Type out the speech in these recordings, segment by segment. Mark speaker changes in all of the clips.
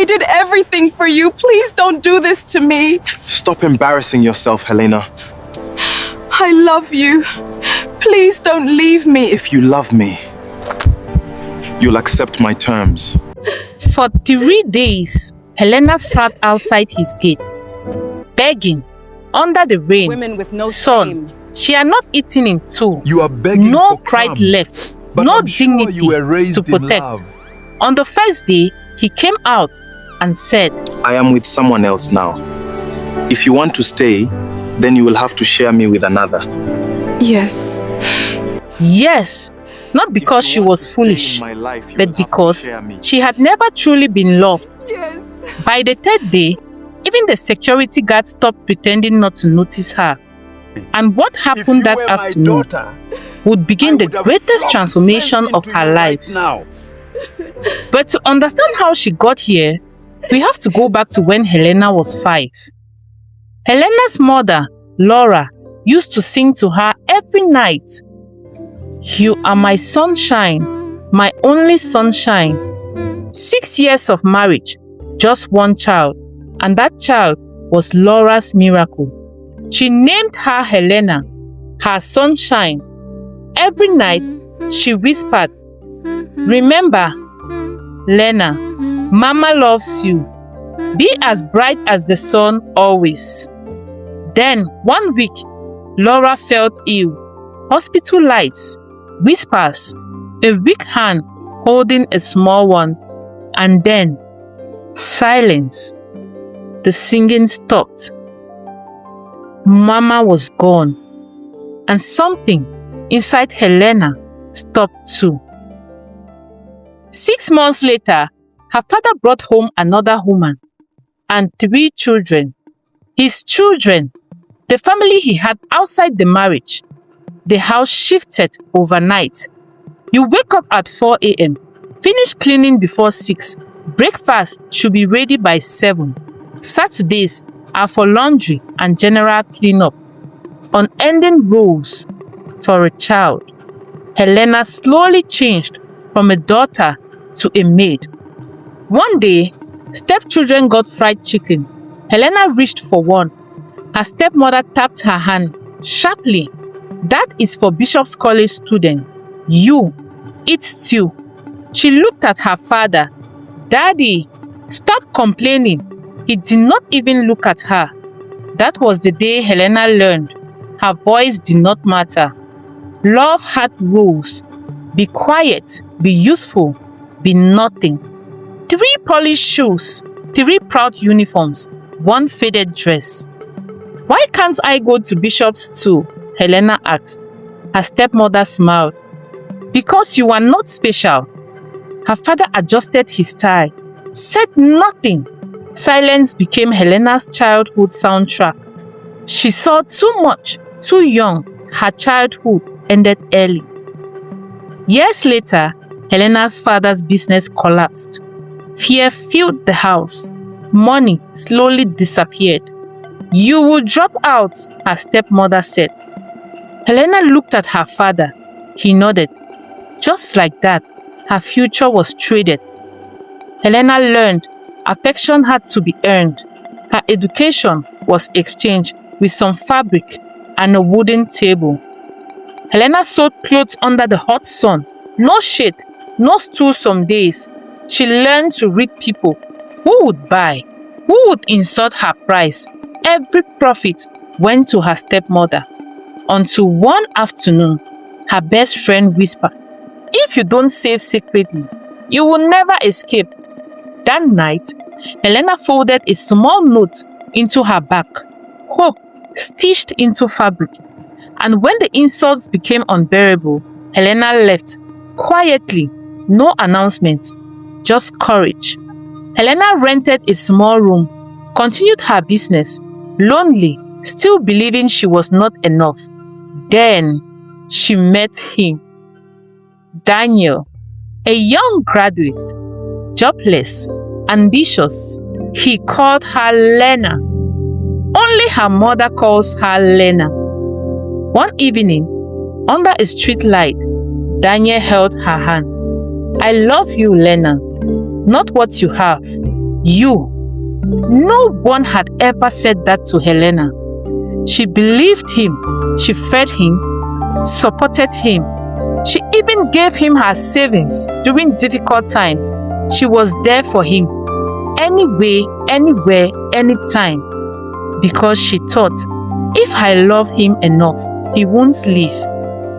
Speaker 1: I did everything for you. Please don't do this to me.
Speaker 2: Stop embarrassing yourself, Helena.
Speaker 1: I love you. Please don't leave me.
Speaker 2: If you love me, you'll accept my terms.
Speaker 3: For 3 days, Helena sat outside his gate, begging, under the rain,
Speaker 1: Women with no
Speaker 3: sun.
Speaker 1: shame.
Speaker 3: She had not eaten in 2.
Speaker 4: You are begging
Speaker 3: No
Speaker 4: for
Speaker 3: pride
Speaker 4: crumbs,
Speaker 3: left,
Speaker 4: but
Speaker 3: no
Speaker 4: I'm sure
Speaker 3: dignity
Speaker 4: you were raised
Speaker 3: to
Speaker 4: in
Speaker 3: protect.
Speaker 4: love.
Speaker 3: On the first day, he came out and said,
Speaker 2: I am with someone else now. If you want to stay, then you will have to share me with another.
Speaker 1: Yes.
Speaker 3: yes, not because she was foolish, but because she had never truly been loved.
Speaker 1: Yes.
Speaker 3: By the 3rd day, even the security guard stopped pretending not to notice her. And what happened that afternoon would begin the greatest transformation of her life.
Speaker 4: Now.
Speaker 3: But to understand how she got here, we have to go back to when Helena was 5. Helena's mother, Laura, used to sing to her every night. You are my sunshine, my only sunshine. 6 years of marriage, just 1 child, and that child was Laura's miracle. She named her Helena, her sunshine. Every night, she whispered, remember, Lena, Mama loves you. Be as bright as the sun always. Then, 1 week, Laura felt ill. Hospital lights, whispers, a weak hand holding a small one, and then silence. The singing stopped. Mama was gone, and something inside Helena stopped too. 6 months later, her father brought home another woman and 3 children. His children, the family he had outside the marriage. The house shifted overnight. You wake up at 4 a.m., finish cleaning before 6. Breakfast should be ready by 7. Saturdays are for laundry and general cleanup. Unending roles for a child. Helena slowly changed from a daughter to a maid. One day, stepchildren got fried chicken. Helena reached for one. Her stepmother tapped her hand sharply. That is for Bishop's College student. You eat stew. She looked at her father. Daddy, stop complaining. He did not even look at her. That was the day Helena learned her voice did not matter. Love had rules. Be quiet, be useful, be nothing. 3 polished shoes, 3 proud uniforms, 1 faded dress. Why can't I go to Bishop's too? Helena asked. Her stepmother smiled. Because you are not special. Her father adjusted his tie, said nothing. Silence became Helena's childhood soundtrack. She saw too much, too young. Her childhood ended early. Years later, Helena's father's business collapsed. Fear filled the house. Money slowly disappeared. You will drop out, her stepmother said. Helena looked at her father. He nodded. Just like that, her future was traded. Helena learned affection had to be earned. Her education was exchanged with some fabric and a wooden table. Helena sewed clothes under the hot sun. No shade, no stool some days. She learned to read people. Who would buy? Who would insult her price? Every profit went to her stepmother. Until one afternoon, her best friend whispered, if you don't save secretly, you will never escape. That night, Helena folded a small note into her back, hope stitched into fabric. And when the insults became unbearable, Helena left, quietly, no announcement, just courage. Helena rented a small room, continued her business, lonely, still believing she was not enough. Then she met him. Daniel, a young graduate, jobless, ambitious. He called her Lena. Only her mother calls her Lena. One evening, under a street light, Daniel held her hand. I love you, Lena. Not what you have, You. No one had ever said that to Helena. She believed him. She fed him, supported him. She even gave him her savings during difficult times. She was there for him, anyway, anywhere, anytime. Because she thought, if I love him enough, he won't leave.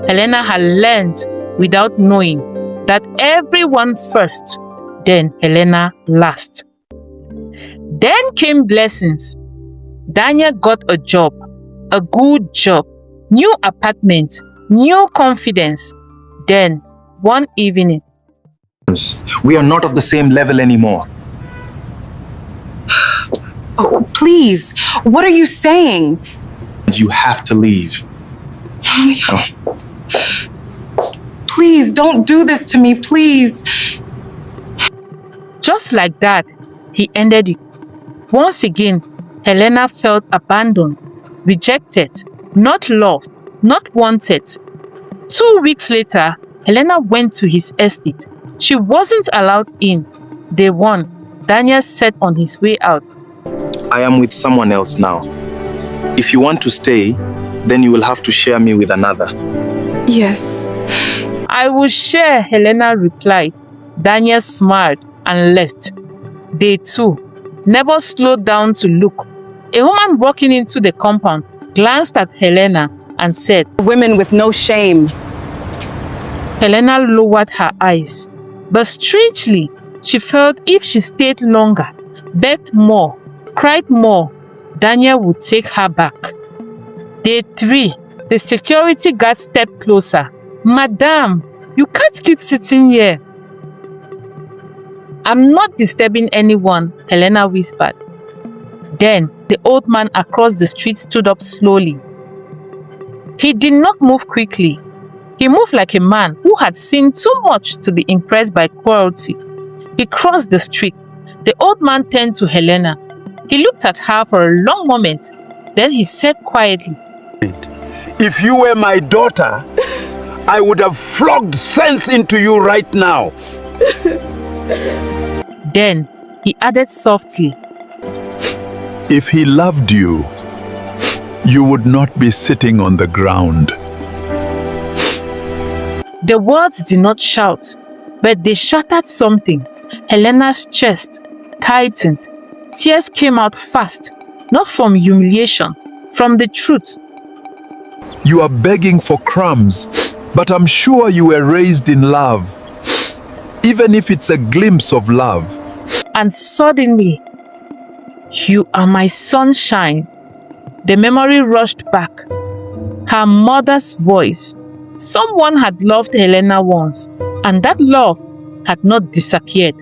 Speaker 3: Helena had learned without knowing that everyone first, then Helena last. Then came blessings. Daniel got a job, a good job, new apartment, new confidence. Then, one evening,
Speaker 2: we are not of the same level anymore.
Speaker 1: Oh, please. What are you saying?
Speaker 2: You have to leave. Oh.
Speaker 1: Please, don't do this to me, please.
Speaker 3: just like that, he ended it. Once again, Helena felt abandoned, rejected, not loved, not wanted. 2 weeks later, Helena went to his estate. She wasn't allowed in. Day one, Daniel said on his way out,
Speaker 2: I am with someone else now. If you want to stay, then you will have to share me with another.
Speaker 1: Yes.
Speaker 3: I will share, Helena replied. Daniel smiled and left. Day two, never slowed down to look. A woman walking into the compound glanced at Helena and said,
Speaker 1: Women with no shame.
Speaker 3: Helena lowered her eyes, but strangely, she felt if she stayed longer, begged more, cried more, Daniel would take her back. Day three, the security guard stepped closer. Madam, you can't keep sitting here. I'm not disturbing anyone, Helena whispered. Then the old man across the street stood up slowly. He did not move quickly. He moved like a man who had seen too much to be impressed by cruelty. He crossed the street. The old man turned to Helena. He looked at her for a long moment. Then he said quietly,
Speaker 4: If you were my daughter, I would have flogged sense into you right now.
Speaker 3: Then he added softly,
Speaker 4: If he loved you, you would not be sitting on the ground.
Speaker 3: The words did not shout, but they shattered something. Helena's chest tightened. Tears came out fast, not from humiliation, from the truth.
Speaker 4: You are begging for crumbs, but I'm sure you were raised in love, even if it's a glimpse of love.
Speaker 3: And suddenly, you are my sunshine. The memory rushed back. Her mother's voice. Someone had loved Helena once, and that love had not disappeared.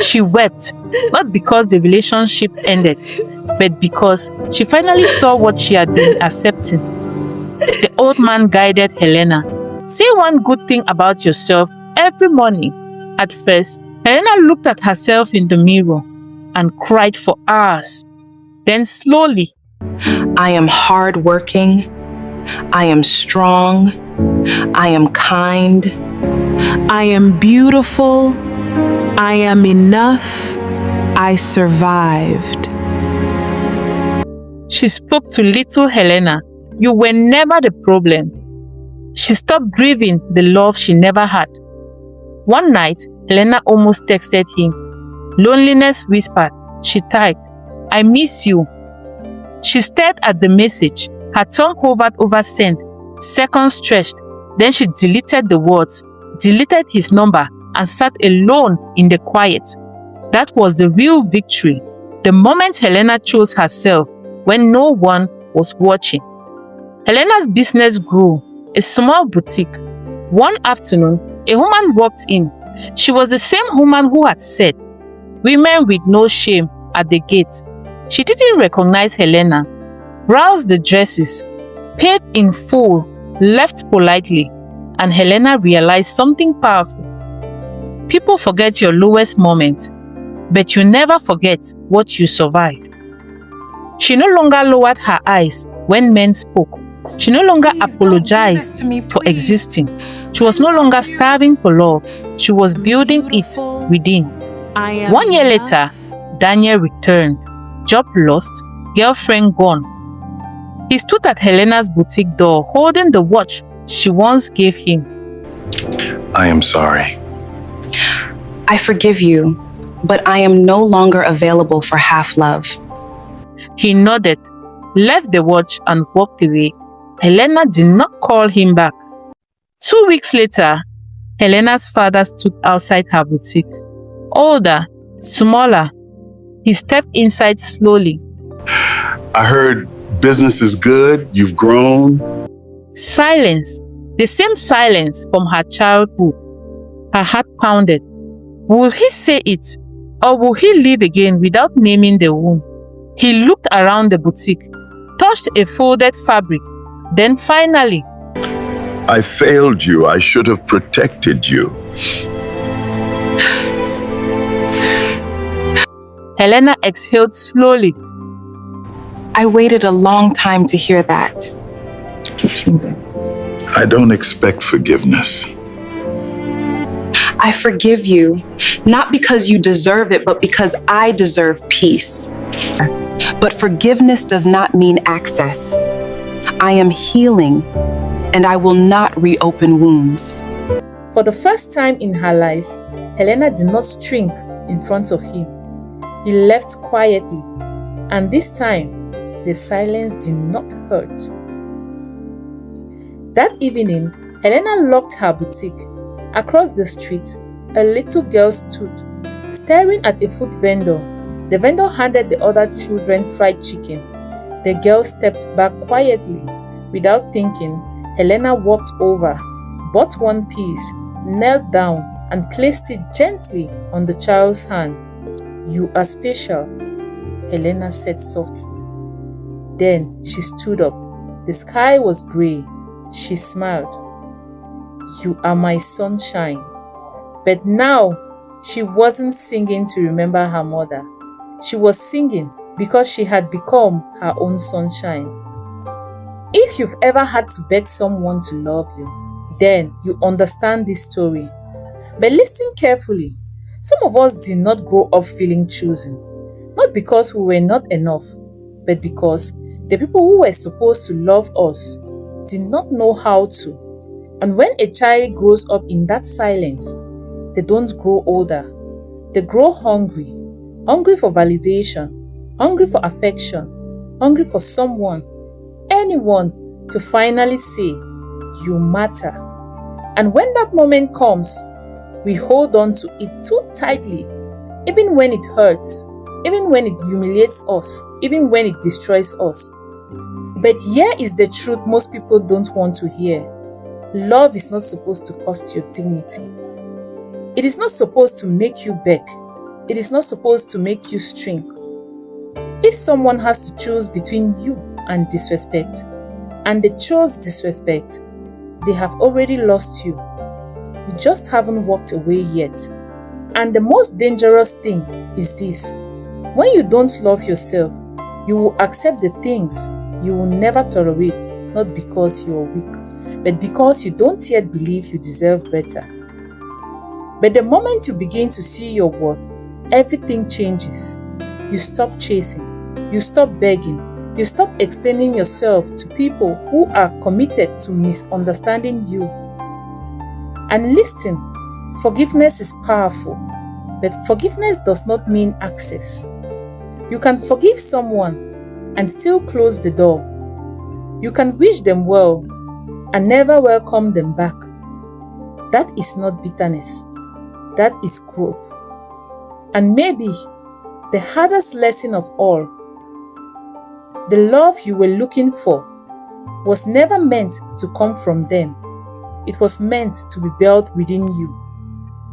Speaker 3: She wept, not because the relationship ended, but because she finally saw what she had been accepting. The old man guided Helena. Say one good thing about yourself every morning. At first, Helena looked at herself in the mirror and cried for hours. Then slowly,
Speaker 1: I am hardworking. I am strong. I am kind. I am beautiful. I am enough. I survived.
Speaker 3: she spoke to little Helena. You were never the problem. She stopped grieving the love she never had. One night, Helena almost texted him. Loneliness whispered. She typed, I miss you. She stared at the message. Her tongue hovered over send. Seconds stretched. Then she deleted the words, deleted his number, and sat alone in the quiet. That was the real victory. The moment Helena chose herself when no one was watching. Helena's business grew. A small boutique. One afternoon, a woman walked in. She was the same woman who had said, women with no shame at the gate. She didn't recognize Helena. Browsed the dresses, paid in full, left politely, and Helena realized something powerful. People forget your lowest moments, but you never forget what you survived. She no longer lowered her eyes when men spoke. She no longer apologized for existing. She was no longer starving for love. She was building it within. 1 year later, Daniel returned, job lost, girlfriend gone. He stood at Helena's boutique door holding the watch she once gave him.
Speaker 2: I am sorry.
Speaker 1: I forgive you, but I am no longer available for half love.
Speaker 3: He nodded, left the watch and walked away. Helena did not call him back. 2 weeks later, Helena's father stood outside her boutique. Older, smaller. He stepped inside slowly.
Speaker 5: I heard business is good, you've grown.
Speaker 3: Silence, the same silence from her childhood. Her heart pounded. Will he say it, or will he leave again without naming the wound? He looked around the boutique, touched a folded fabric, then finally,
Speaker 5: I failed you. I should have protected you.
Speaker 3: Helena exhaled slowly.
Speaker 1: I waited a long time to hear that.
Speaker 5: I don't expect forgiveness.
Speaker 1: I forgive you, not because you deserve it, but because I deserve peace. But forgiveness does not mean access. I am healing, and I will not reopen wounds.
Speaker 3: For the first time in her life, Helena did not shrink in front of him. He left quietly, and this time, the silence did not hurt. That evening, Helena locked her boutique. Across the street, a little girl stood, staring at a food vendor. The vendor handed the other children fried chicken. The girl stepped back quietly. Without thinking, Helena walked over, bought one piece, knelt down, and placed it gently on the child's hand. You are special, Helena said softly. Then she stood up. The sky was gray. She smiled. You are my sunshine. But now, she wasn't singing to remember her mother. She was singing because she had become her own sunshine. If you've ever had to beg someone to love you, then you understand this story. But listen carefully. Some of us did not grow up feeling chosen. Not because we were not enough, but because the people who were supposed to love us did not know how to. And when a child grows up in that silence, they don't grow older. They grow hungry. Hungry for validation. Hungry for affection. Hungry for someone, anyone, to finally say, you matter. And when that moment comes, we hold on to it too tightly, even when it hurts, even when it humiliates us, even when it destroys us. But here is the truth most people don't want to hear. Love is not supposed to cost your dignity. It is not supposed to make you beg. It is not supposed to make you shrink. If someone has to choose between you and disrespect, and they chose disrespect, they have already lost you. You just haven't walked away yet. And the most dangerous thing is this. When you don't love yourself, you will accept the things you will never tolerate, not because you are weak, but because you don't yet believe you deserve better. But the moment you begin to see your worth, everything changes. You stop chasing. You stop begging. You stop explaining yourself to people who are committed to misunderstanding you. And listen, forgiveness is powerful, but forgiveness does not mean access. You can forgive someone and still close the door. You can wish them well and never welcome them back. That is not bitterness. That is growth. And maybe the hardest lesson of all, the love you were looking for was never meant to come from them. It was meant to be built within you.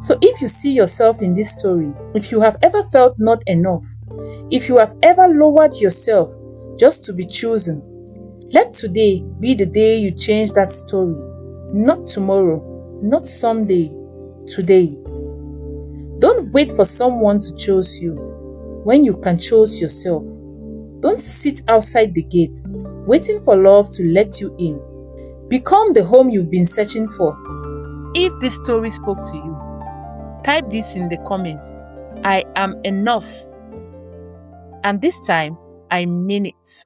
Speaker 3: So if you see yourself in this story, if you have ever felt not enough, if you have ever lowered yourself just to be chosen, let today be the day you change that story. Not tomorrow, not someday, today. Don't wait for someone to choose you when you can choose yourself. Don't sit outside the gate, waiting for love to let you in. Become the home you've been searching for. If this story spoke to you, type this in the comments. I am enough. And this time, I mean it.